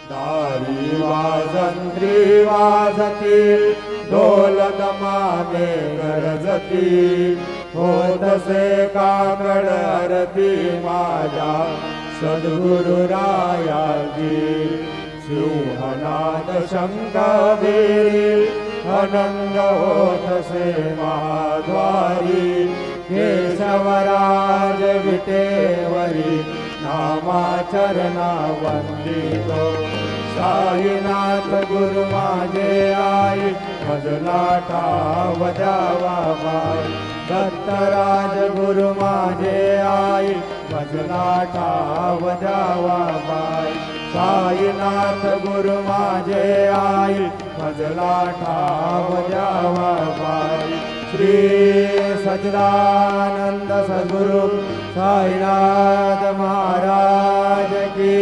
दारी वाजंत्री वाजती ढोल दमाने गरजती होतसे काकड आरती माझ्या सद्गुरु रायाची सिंहनाद शंखवीरी आनंद होतसे महाद्वारी केशवराज विटेवरी नामाचरणा वंदितो साईनाथ गुरु माझे आई भजला ठाव द्यावा बाई दत्तराज गुरु माझे आई भजला ठाव द्यावा बाई साईनाथ गुरु माझे आई भजला ठाव द्यावा बाई श्री सच्चिदानंद सद्गुरु साईनाथ महाराज की